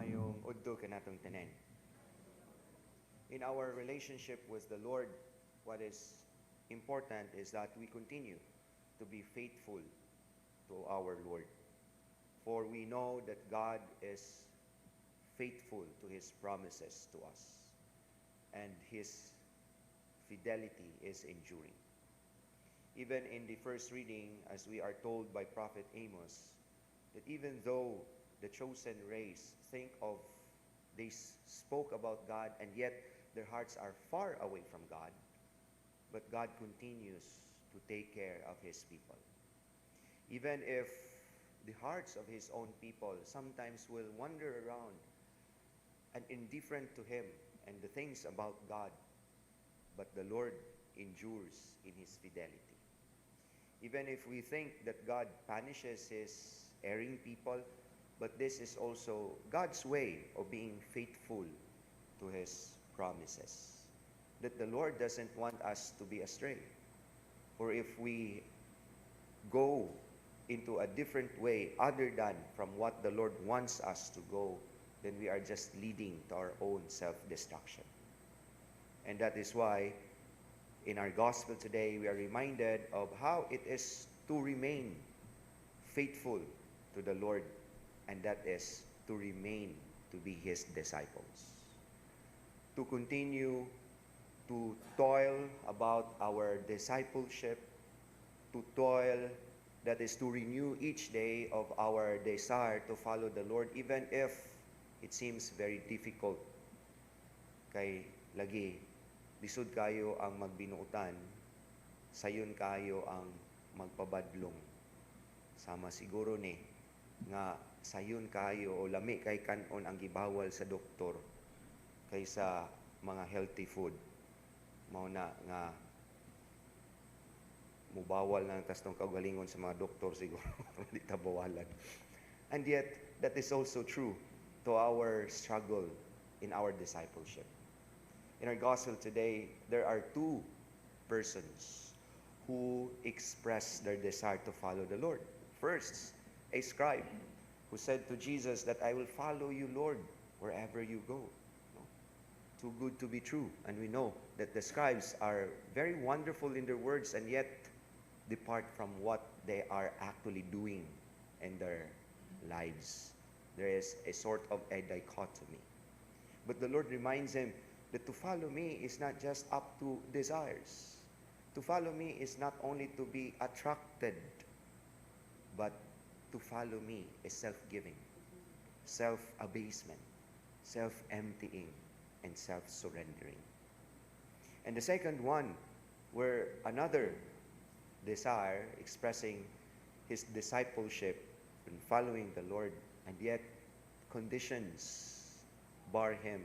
Mayong udto kanatong tanan. In our relationship with the Lord, what is important is that we continue to be faithful to our Lord. For we know that God is faithful to His promises to us, and His fidelity is enduring. Even in the first reading, as we are told by Prophet Amos, that even though the chosen race they spoke about God, and yet their hearts are far away from God, but God continues to take care of His people. Even if the hearts of His own people sometimes will wander around and indifferent to Him and the things about God, but the Lord endures in His fidelity. Even if we think that God punishes His erring people, but this is also God's way of being faithful to His promises. That the Lord doesn't want us to be astray. For if we go into a different way other than from what the Lord wants us to go, then we are just leading to our own self-destruction. And that is why in our gospel today, we are reminded of how it is to remain faithful to the Lord, and that is to remain to be His disciples. To continue to toil about our discipleship, to toil, that is to renew each day of our desire to follow the Lord, even if it seems very difficult. Kay lagi, lisod kayo ang magbinuutan, sayon kayo ang magpabadlong. Sama siguro ni, nga sayon kayo o lami kay kanon ang gibawal sa doktor kaysa mga healthy food. Mao na nga mubawal na kastong kaugalingon sa mga doktor siguro hindi ta bawalan. And yet that is also true to our struggle in our discipleship. In our gospel today, there are two persons who express their desire to follow the Lord. First, a scribe who said to Jesus that I will follow you, Lord, wherever you go. No? Too good to be true. And we know that the scribes are very wonderful in their words and yet depart from what they are actually doing in their lives. There is a sort of a dichotomy. But the Lord reminds him that to follow me is not just up to desires. To follow me is not only to be attracted, but to follow me is self-giving, self-abasement, self-emptying, and self-surrendering. And the second one, where another desire expressing his discipleship and following the Lord, and yet conditions bar him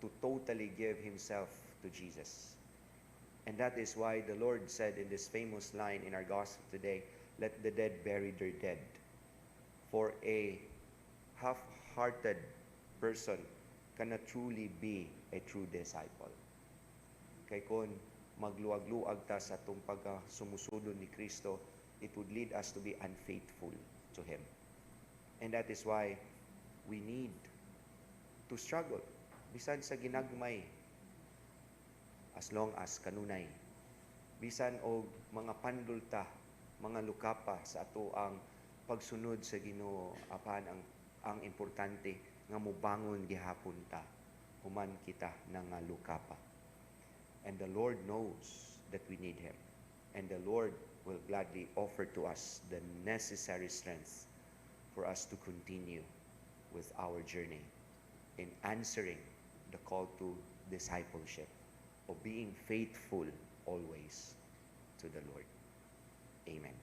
to totally give himself to Jesus. And that is why the Lord said in this famous line in our gospel today, let the dead bury their dead. For a half-hearted person cannot truly be a true disciple. Kay kung magluag-luag ta sa itong pagkasumusudon ni Kristo, it would lead us to be unfaithful to Him. And that is why we need to struggle. Bisan sa ginagmay, as long as kanunay. Bisan o mga pandulta, mga lukapa sa ato ang pagsunod sa Ginoo, apan ang importante nga mubangon gihapon ta human kita nga lukapa. And the Lord knows that we need Him, and the Lord will gladly offer to us the necessary strength for us to continue with our journey in answering the call to discipleship, of being faithful always to the Lord. Amen.